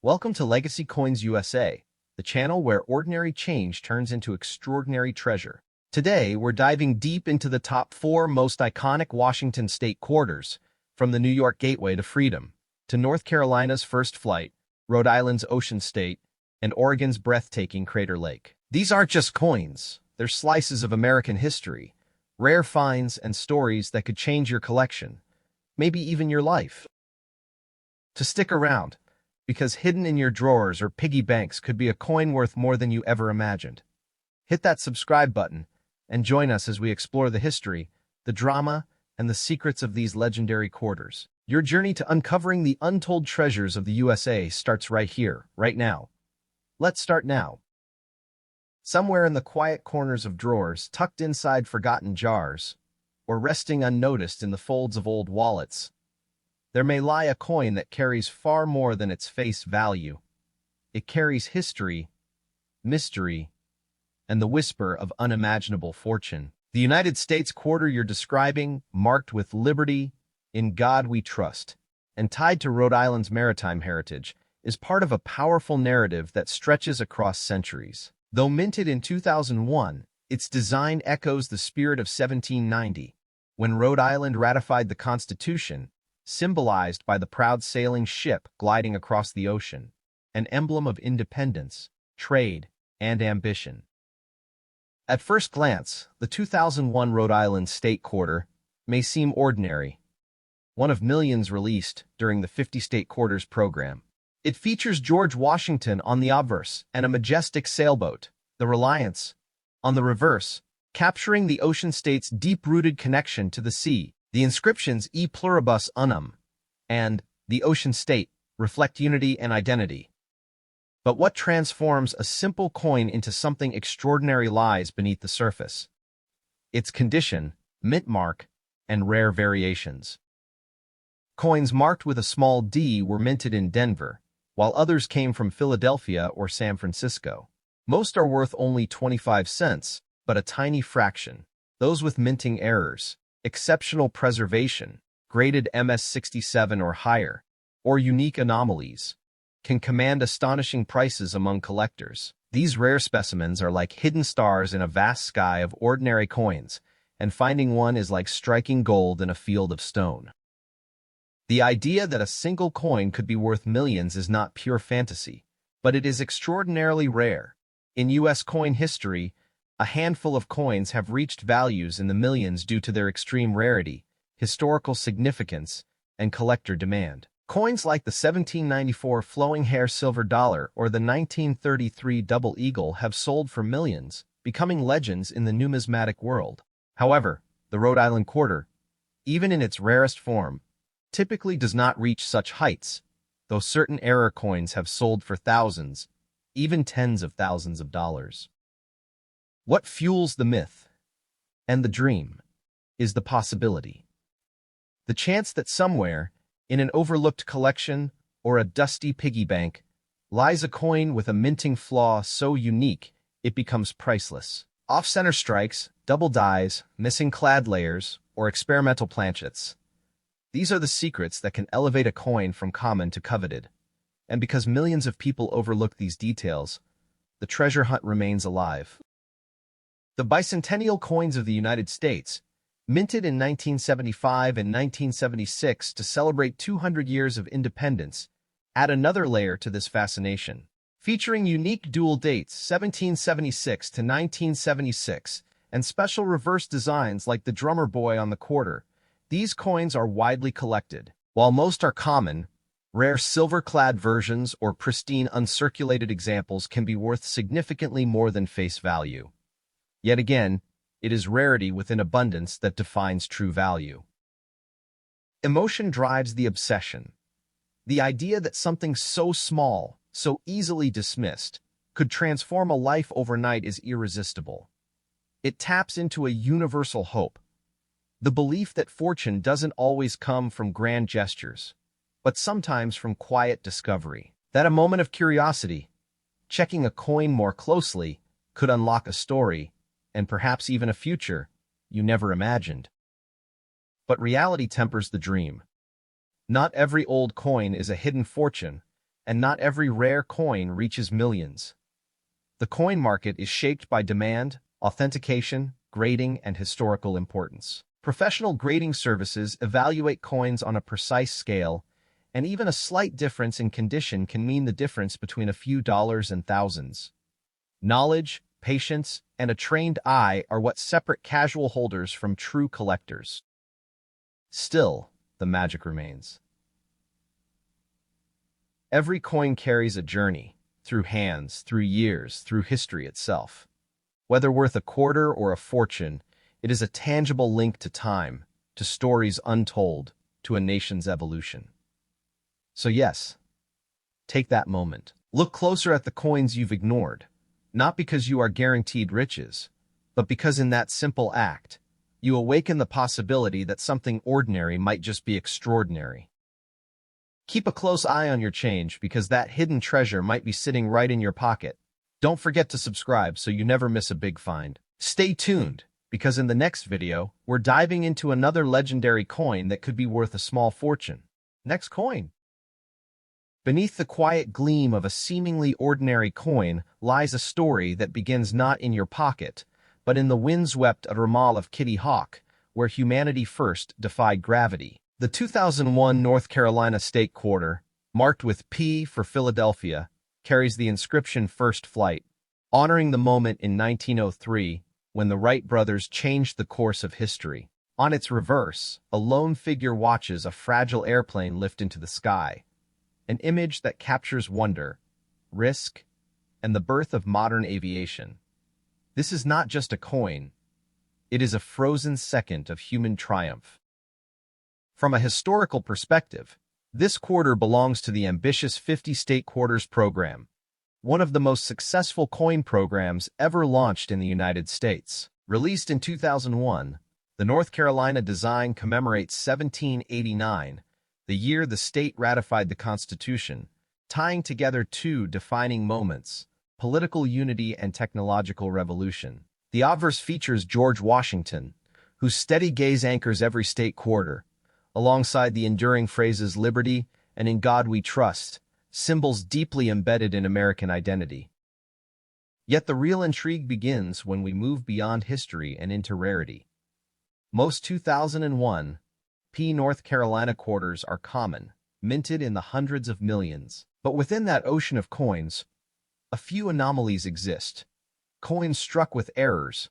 Welcome to Legacy Coins USA, the channel where ordinary change turns into extraordinary treasure. Today, we're diving deep into the top 4 most iconic Washington state quarters, from the New York Gateway to Freedom, to North Carolina's First Flight, Rhode Island's Ocean State, and Oregon's breathtaking Crater Lake. These aren't just coins, they're slices of American history, rare finds and stories that could change your collection, maybe even your life. To stick around, because hidden in your drawers or piggy banks could be a coin worth more than you ever imagined. Hit that subscribe button and join us as we explore the history, the drama, and the secrets of these legendary quarters. Your journey to uncovering the untold treasures of the USA starts right here, right now. Let's start now. Somewhere in the quiet corners of drawers, tucked inside forgotten jars, or resting unnoticed in the folds of old wallets, there may lie a coin that carries far more than its face value. It carries history, mystery, and the whisper of unimaginable fortune. The United States quarter you're describing, marked with liberty, in God we trust, and tied to Rhode Island's maritime heritage, is part of a powerful narrative that stretches across centuries. Though minted in 2001, its design echoes the spirit of 1790, when Rhode Island ratified the Constitution, symbolized by the proud sailing ship gliding across the ocean, an emblem of independence, trade, and ambition. At first glance, the 2001 Rhode Island State Quarter may seem ordinary, one of millions released during the 50 State Quarters program. It features George Washington on the obverse and a majestic sailboat, the Reliance, on the reverse, capturing the ocean state's deep-rooted connection to the sea. The inscriptions E Pluribus Unum and the Ocean State reflect unity and identity. But what transforms a simple coin into something extraordinary lies beneath the surface: its condition, mint mark, and rare variations. Coins marked with a small d were minted in Denver, while others came from Philadelphia or San Francisco. Most are worth only 25 cents, but a tiny fraction, those with minting errors, exceptional preservation, graded MS-67 or higher, or unique anomalies, can command astonishing prices among collectors. These rare specimens are like hidden stars in a vast sky of ordinary coins, and finding one is like striking gold in a field of stone. The idea that a single coin could be worth millions is not pure fantasy, but it is extraordinarily rare. In U.S. coin history, a handful of coins have reached values in the millions due to their extreme rarity, historical significance, and collector demand. Coins like the 1794 flowing hair silver dollar or the 1933 double eagle have sold for millions, becoming legends in the numismatic world. However, the Rhode Island quarter, even in its rarest form, typically does not reach such heights, though certain error coins have sold for thousands, even tens of thousands of dollars. What fuels the myth and the dream is the possibility. The chance that somewhere, in an overlooked collection or a dusty piggy bank, lies a coin with a minting flaw so unique it becomes priceless. Off-center strikes, double dies, missing clad layers, or experimental planchets. These are the secrets that can elevate a coin from common to coveted. And because millions of people overlook these details, the treasure hunt remains alive. The bicentennial coins of the United States, minted in 1975 and 1976 to celebrate 200 years of independence, add another layer to this fascination. Featuring unique dual dates 1776 to 1976 and special reverse designs like the drummer boy on the quarter, these coins are widely collected. While most are common, rare silver-clad versions or pristine uncirculated examples can be worth significantly more than face value. Yet again, it is rarity within abundance that defines true value. Emotion drives the obsession. The idea that something so small, so easily dismissed, could transform a life overnight is irresistible. It taps into a universal hope, the belief that fortune doesn't always come from grand gestures, but sometimes from quiet discovery. That a moment of curiosity, checking a coin more closely, could unlock a story, and perhaps even a future you never imagined. But reality tempers the dream. Not every old coin is a hidden fortune, and not every rare coin reaches millions. The coin market is shaped by demand, authentication, grading, and historical importance. Professional grading services evaluate coins on a precise scale, and even a slight difference in condition can mean the difference between a few dollars and thousands. Knowledge, patience, and a trained eye are what separate casual holders from true collectors. Still, the magic remains. Every coin carries a journey, through hands, through years, through history itself. Whether worth a quarter or a fortune, it is a tangible link to time, to stories untold, to a nation's evolution. So yes, take that moment. Look closer at the coins you've ignored, not because you are guaranteed riches, but because in that simple act, you awaken the possibility that something ordinary might just be extraordinary. Keep a close eye on your change because that hidden treasure might be sitting right in your pocket. Don't forget to subscribe so you never miss a big find. Stay tuned, because in the next video, we're diving into another legendary coin that could be worth a small fortune. Next coin. Beneath the quiet gleam of a seemingly ordinary coin lies a story that begins not in your pocket, but in the windswept Ramal of Kitty Hawk, where humanity first defied gravity. The 2001 North Carolina State Quarter, marked with P for Philadelphia, carries the inscription First Flight, honoring the moment in 1903 when the Wright brothers changed the course of history. On its reverse, a lone figure watches a fragile airplane lift into the sky, an image that captures wonder, risk, and the birth of modern aviation. This is not just a coin, it is a frozen second of human triumph. From a historical perspective, this quarter belongs to the ambitious 50 State Quarters program, one of the most successful coin programs ever launched in the United States. Released in 2001, the North Carolina design commemorates 1789, the year the state ratified the Constitution, tying together two defining moments, political unity and technological revolution. The obverse features George Washington, whose steady gaze anchors every state quarter, alongside the enduring phrases "Liberty" and "In God We Trust," symbols deeply embedded in American identity. Yet the real intrigue begins when we move beyond history and into rarity. Most 2001 P North Carolina quarters are common, minted in the hundreds of millions. But within that ocean of coins, a few anomalies exist. Coins struck with errors,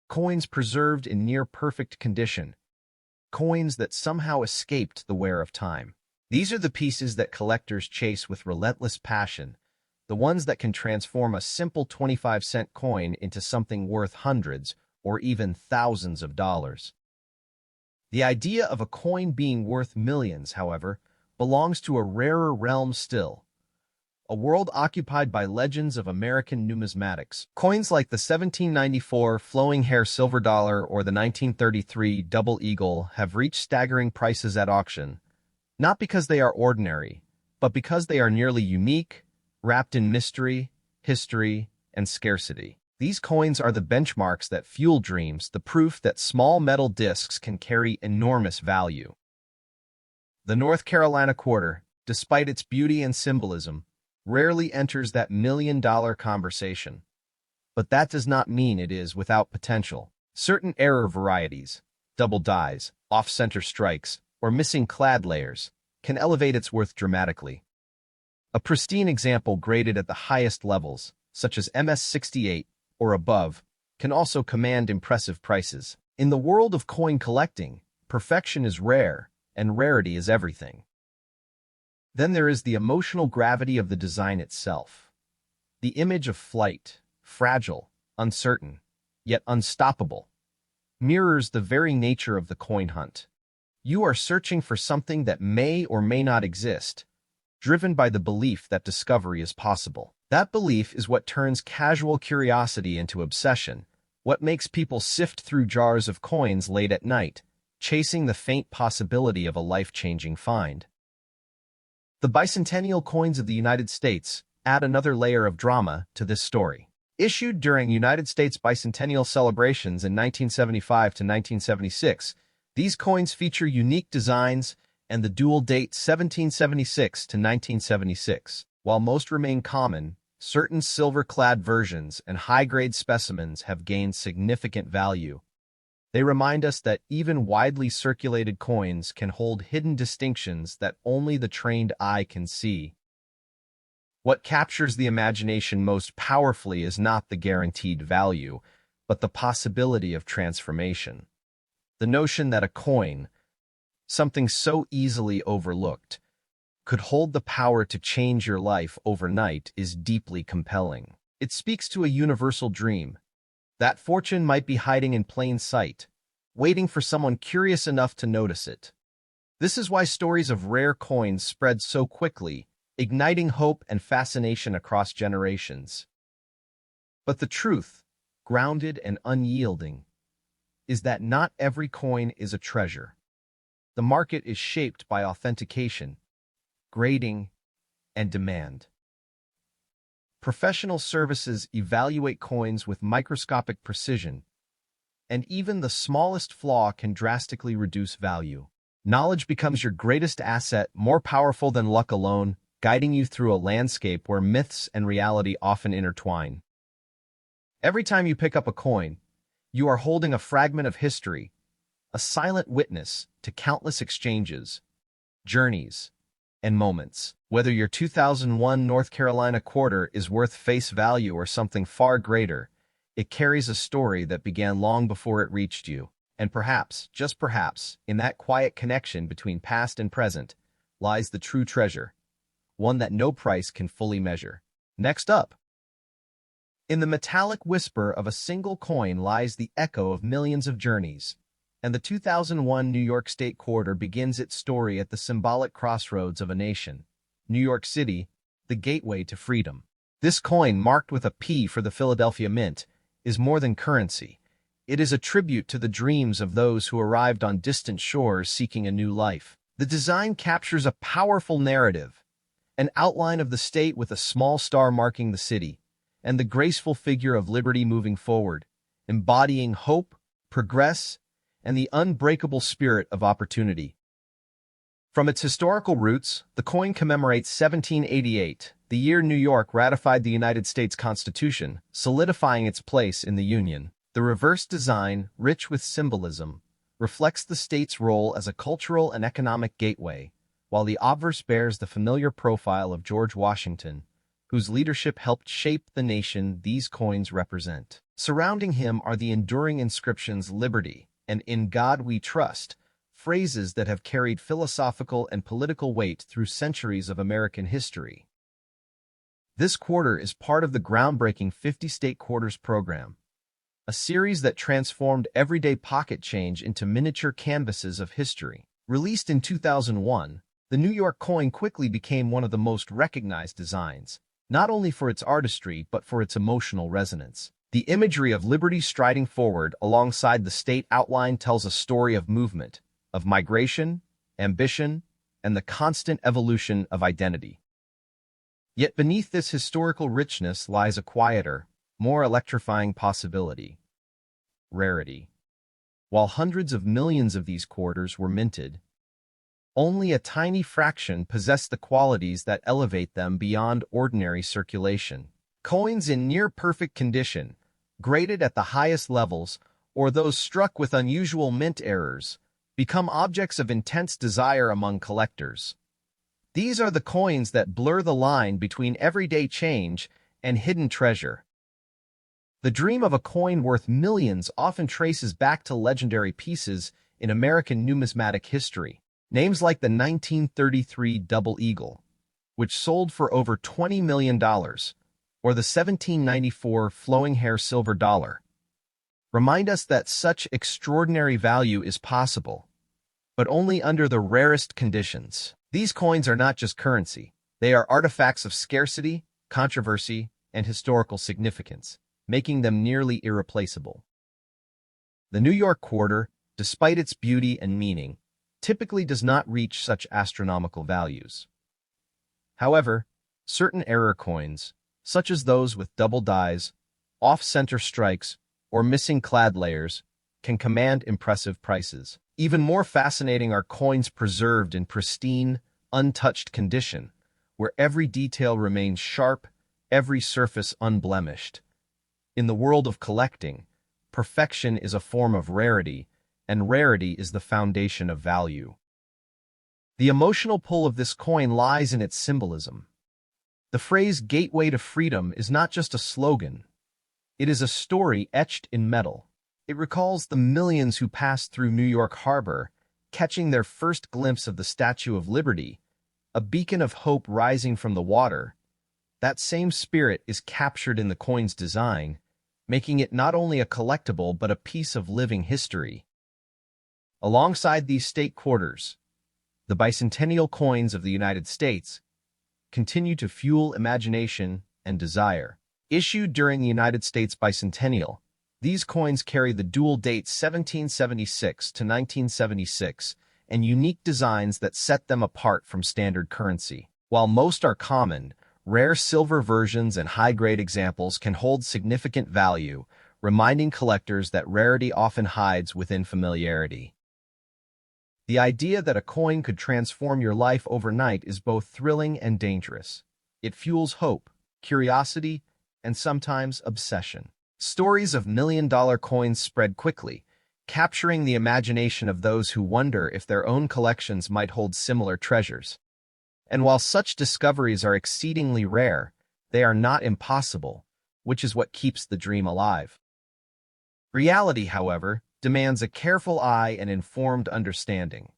coins preserved in near-perfect condition, coins that somehow escaped the wear of time. These are the pieces that collectors chase with relentless passion, the ones that can transform a simple 25-cent coin into something worth hundreds or even thousands of dollars. The idea of a coin being worth millions, however, belongs to a rarer realm still, a world occupied by legends of American numismatics. Coins like the 1794 flowing hair silver dollar or the 1933 double eagle have reached staggering prices at auction, not because they are ordinary, but because they are nearly unique, wrapped in mystery, history, and scarcity. These coins are the benchmarks that fuel dreams, the proof that small metal discs can carry enormous value. The North Carolina quarter, despite its beauty and symbolism, rarely enters that million-dollar conversation. But that does not mean it is without potential. Certain error varieties, double dies, off-center strikes, or missing clad layers, can elevate its worth dramatically. A pristine example graded at the highest levels, such as MS-68 or above, can also command impressive prices. In the world of coin collecting, perfection is rare, and rarity is everything. Then there is the emotional gravity of the design itself. The image of flight, fragile, uncertain, yet unstoppable, mirrors the very nature of the coin hunt. You are searching for something that may or may not exist, driven by the belief that discovery is possible. That belief is what turns casual curiosity into obsession, what makes people sift through jars of coins late at night, chasing the faint possibility of a life-changing find. The bicentennial coins of the United States add another layer of drama to this story. Issued during United States bicentennial celebrations in 1975 to 1976, these coins feature unique designs and the dual date 1776 to 1976. While most remain common, certain silver-clad versions and high-grade specimens have gained significant value. They remind us that even widely circulated coins can hold hidden distinctions that only the trained eye can see. What captures the imagination most powerfully is not the guaranteed value, but the possibility of transformation. The notion that a coin, something so easily overlooked, could hold the power to change your life overnight is deeply compelling. It speaks to a universal dream. That fortune might be hiding in plain sight, waiting for someone curious enough to notice it. This is why stories of rare coins spread so quickly, igniting hope and fascination across generations. But the truth, grounded and unyielding, is that not every coin is a treasure. The market is shaped by authentication, grading, and demand. Professional services evaluate coins with microscopic precision, and even the smallest flaw can drastically reduce value. Knowledge becomes your greatest asset, more powerful than luck alone, guiding you through a landscape where myths and reality often intertwine. Every time you pick up a coin, you are holding a fragment of history, a silent witness to countless exchanges, journeys, and moments. Whether your 2001 North Carolina quarter is worth face value or something far greater, it carries a story that began long before it reached you. And perhaps, just perhaps, in that quiet connection between past and present, lies the true treasure, one that no price can fully measure. Next up, in the metallic whisper of a single coin lies the echo of millions of journeys, and the 2001 New York State quarter begins its story at the symbolic crossroads of a nation. New York City, the gateway to freedom. This coin, marked with a P for the Philadelphia Mint, is more than currency. It is a tribute to the dreams of those who arrived on distant shores seeking a new life. The design captures a powerful narrative, an outline of the state with a small star marking the city, and the graceful figure of liberty moving forward, embodying hope, progress, and the unbreakable spirit of opportunity. From its historical roots, the coin commemorates 1788, the year New York ratified the United States Constitution, solidifying its place in the Union. The reverse design, rich with symbolism, reflects the state's role as a cultural and economic gateway, while the obverse bears the familiar profile of George Washington, whose leadership helped shape the nation these coins represent. Surrounding him are the enduring inscriptions "Liberty" and "In God We Trust," phrases that have carried philosophical and political weight through centuries of American history. This quarter is part of the groundbreaking 50 State Quarters program, a series that transformed everyday pocket change into miniature canvases of history. Released in 2001, the New York coin quickly became one of the most recognized designs, not only for its artistry but for its emotional resonance. The imagery of liberty striding forward alongside the state outline tells a story of movement, of migration, ambition, and the constant evolution of identity. Yet beneath this historical richness lies a quieter, more electrifying possibility: rarity. While hundreds of millions of these quarters were minted, only a tiny fraction possessed the qualities that elevate them beyond ordinary circulation. Coins in near-perfect condition, graded at the highest levels, or those struck with unusual mint errors, become objects of intense desire among collectors. These are the coins that blur the line between everyday change and hidden treasure. The dream of a coin worth millions often traces back to legendary pieces in American numismatic history. Names like the 1933 Double Eagle, which sold for over $20 million, or the 1794 Flowing Hair Silver Dollar, remind us that such extraordinary value is possible, but only under the rarest conditions. These coins are not just currency. They are artifacts of scarcity, controversy, and historical significance, making them nearly irreplaceable. The New York quarter, despite its beauty and meaning, typically does not reach such astronomical values. However, certain error coins, such as those with double dies, off-center strikes, or missing clad layers, can command impressive prices. Even more fascinating are coins preserved in pristine, untouched condition, where every detail remains sharp, every surface unblemished. In the world of collecting, perfection is a form of rarity, and rarity is the foundation of value. The emotional pull of this coin lies in its symbolism. The phrase "gateway to freedom" is not just a slogan. It is a story etched in metal. It recalls the millions who passed through New York Harbor, catching their first glimpse of the Statue of Liberty, a beacon of hope rising from the water. That same spirit is captured in the coin's design, making it not only a collectible but a piece of living history. Alongside these state quarters, the bicentennial coins of the United States continue to fuel imagination and desire. Issued during the United States bicentennial, these coins carry the dual dates 1776 to 1976 and unique designs that set them apart from standard currency. While most are common, rare silver versions and high-grade examples can hold significant value, reminding collectors that rarity often hides within familiarity. The idea that a coin could transform your life overnight is both thrilling and dangerous. It fuels hope, curiosity, and sometimes obsession. Stories of million-dollar coins spread quickly, capturing the imagination of those who wonder if their own collections might hold similar treasures. And while such discoveries are exceedingly rare, they are not impossible, which is what keeps the dream alive. Reality, however, demands a careful eye and informed understanding.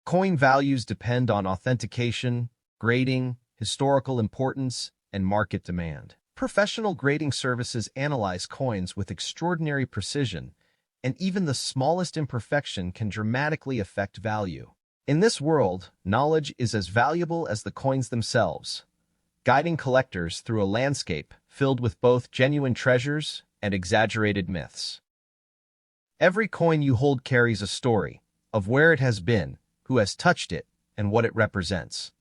Coin values depend on authentication, grading, historical importance, and market demand. Professional grading services analyze coins with extraordinary precision, and even the smallest imperfection can dramatically affect value. In this world, knowledge is as valuable as the coins themselves, guiding collectors through a landscape filled with both genuine treasures and exaggerated myths. Every coin you hold carries a story of where it has been, who has touched it, and what it represents.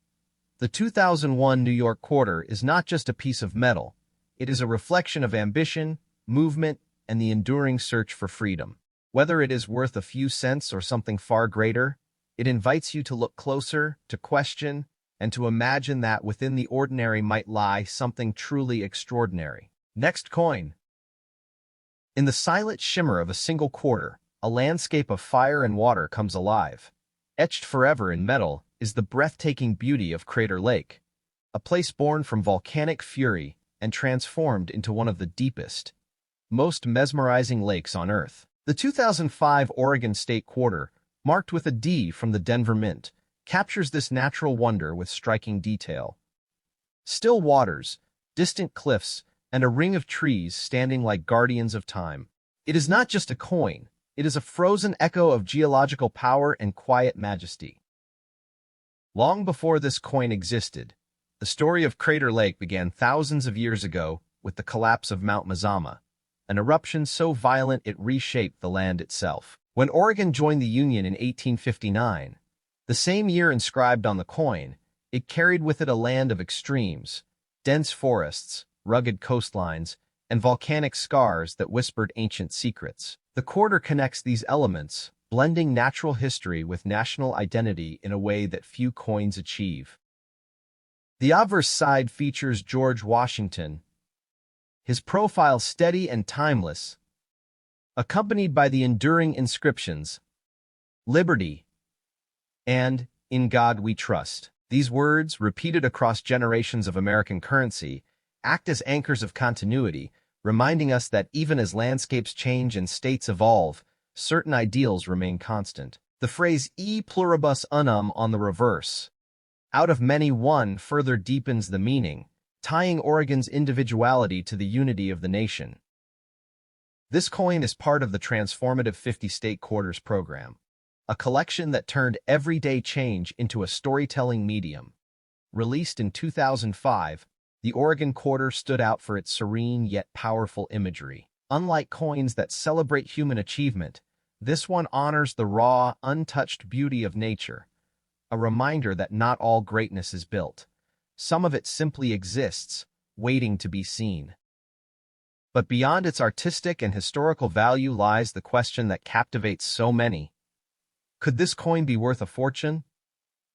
The 2001 New York quarter is not just a piece of metal. It is a reflection of ambition, movement, and the enduring search for freedom. Whether it is worth a few cents or something far greater, it invites you to look closer, to question, and to imagine that within the ordinary might lie something truly extraordinary. Next coin. In the silent shimmer of a single quarter, a landscape of fire and water comes alive. Etched forever in metal is the breathtaking beauty of Crater Lake, a place born from volcanic fury and transformed into one of the deepest, most mesmerizing lakes on Earth. The 2005 Oregon State Quarter, marked with a D from the Denver Mint, captures this natural wonder with striking detail. Still waters, distant cliffs, and a ring of trees standing like guardians of time. It is not just a coin, it is a frozen echo of geological power and quiet majesty. Long before this coin existed, the story of Crater Lake began thousands of years ago with the collapse of Mount Mazama, an eruption so violent it reshaped the land itself. When Oregon joined the Union in 1859, the same year inscribed on the coin, it carried with it a land of extremes, dense forests, rugged coastlines, and volcanic scars that whispered ancient secrets. The quarter connects these elements, blending natural history with national identity in a way that few coins achieve. The obverse side features George Washington, his profile steady and timeless, accompanied by the enduring inscriptions, "Liberty" and "In God We Trust." These words, repeated across generations of American currency, act as anchors of continuity, reminding us that even as landscapes change and states evolve, certain ideals remain constant. The phrase "e pluribus unum" on the reverse, "out of many one," further deepens the meaning, tying Oregon's individuality to the unity of the nation. This coin is part of the transformative 50 State Quarters program, a collection that turned everyday change into a storytelling medium. Released in 2005, the Oregon Quarter stood out for its serene yet powerful imagery. Unlike coins that celebrate human achievement, this one honors the raw, untouched beauty of nature, a reminder that not all greatness is built. Some of it simply exists, waiting to be seen. But beyond its artistic and historical value lies the question that captivates so many. Could this coin be worth a fortune?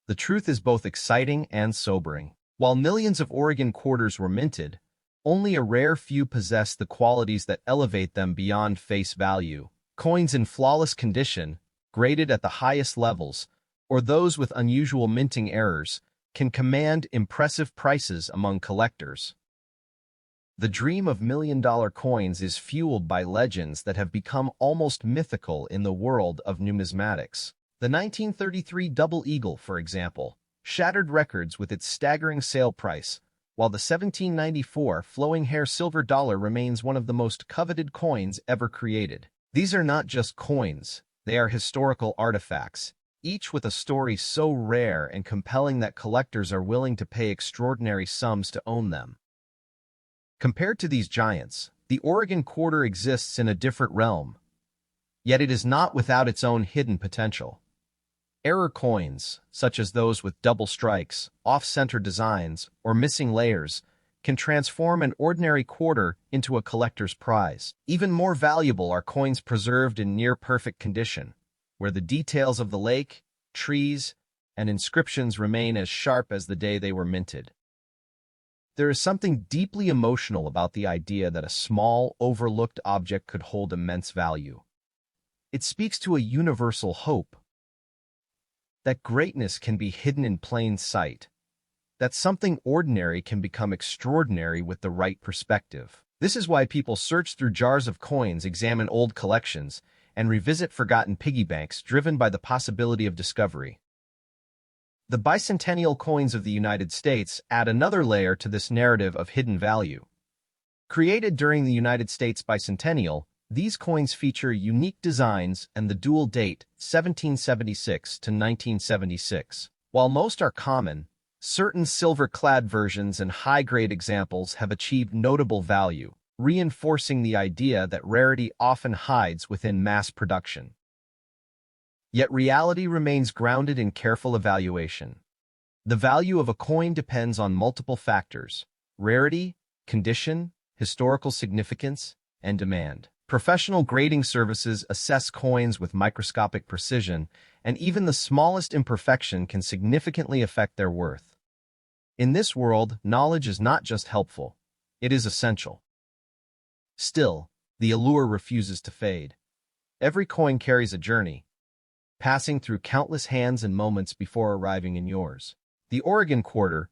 The truth is both exciting and sobering. While millions of Oregon quarters were minted, only a rare few possess the qualities that elevate them beyond face value. Coins in flawless condition, graded at the highest levels, or those with unusual minting errors, can command impressive prices among collectors. The dream of million-dollar coins is fueled by legends that have become almost mythical in the world of numismatics. The 1933 Double Eagle, for example, shattered records with its staggering sale price, while the 1794 flowing hair silver dollar remains one of the most coveted coins ever created. These are not just coins, they are historical artifacts, each with a story so rare and compelling that collectors are willing to pay extraordinary sums to own them. Compared to these giants, the Oregon quarter exists in a different realm, yet it is not without its own hidden potential. Error coins, such as those with double strikes, off-center designs, or missing layers, can transform an ordinary quarter into a collector's prize. Even more valuable are coins preserved in near-perfect condition, where the details of the lake, trees, and inscriptions remain as sharp as the day they were minted. There is something deeply emotional about the idea that a small, overlooked object could hold immense value. It speaks to a universal hope that greatness can be hidden in plain sight, that something ordinary can become extraordinary with the right perspective. This is why people search through jars of coins, examine old collections, and revisit forgotten piggy banks driven by the possibility of discovery. The bicentennial coins of the United States add another layer to this narrative of hidden value. Created during the United States bicentennial, these coins feature unique designs and the dual date 1776 to 1976. While most are common, certain silver-clad versions and high-grade examples have achieved notable value, reinforcing the idea that rarity often hides within mass production. Yet reality remains grounded in careful evaluation. The value of a coin depends on multiple factors: rarity, condition, historical significance, and demand. Professional grading services assess coins with microscopic precision, and even the smallest imperfection can significantly affect their worth. In this world, knowledge is not just helpful, it is essential. Still, the allure refuses to fade. Every coin carries a journey, passing through countless hands and moments before arriving in yours. The Oregon quarter,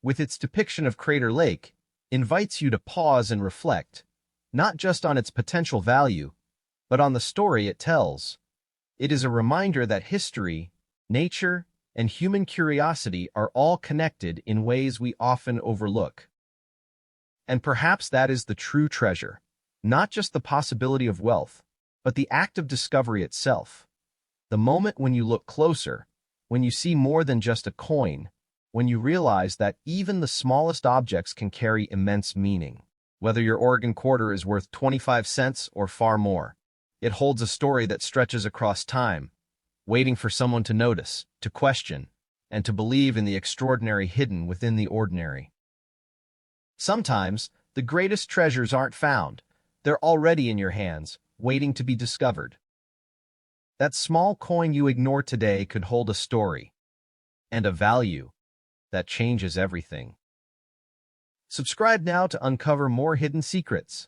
with its depiction of Crater Lake, invites you to pause and reflect, not just on its potential value, but on the story it tells. It is a reminder that history, nature, and human curiosity are all connected in ways we often overlook. And perhaps that is the true treasure, not just the possibility of wealth, but the act of discovery itself. The moment when you look closer, when you see more than just a coin, when you realize that even the smallest objects can carry immense meaning. Whether your Oregon quarter is worth 25 cents or far more, it holds a story that stretches across time, waiting for someone to notice, to question, and to believe in the extraordinary hidden within the ordinary. Sometimes, the greatest treasures aren't found. They're already in your hands, waiting to be discovered. That small coin you ignore today could hold a story and a value that changes everything. Subscribe now to uncover more hidden secrets.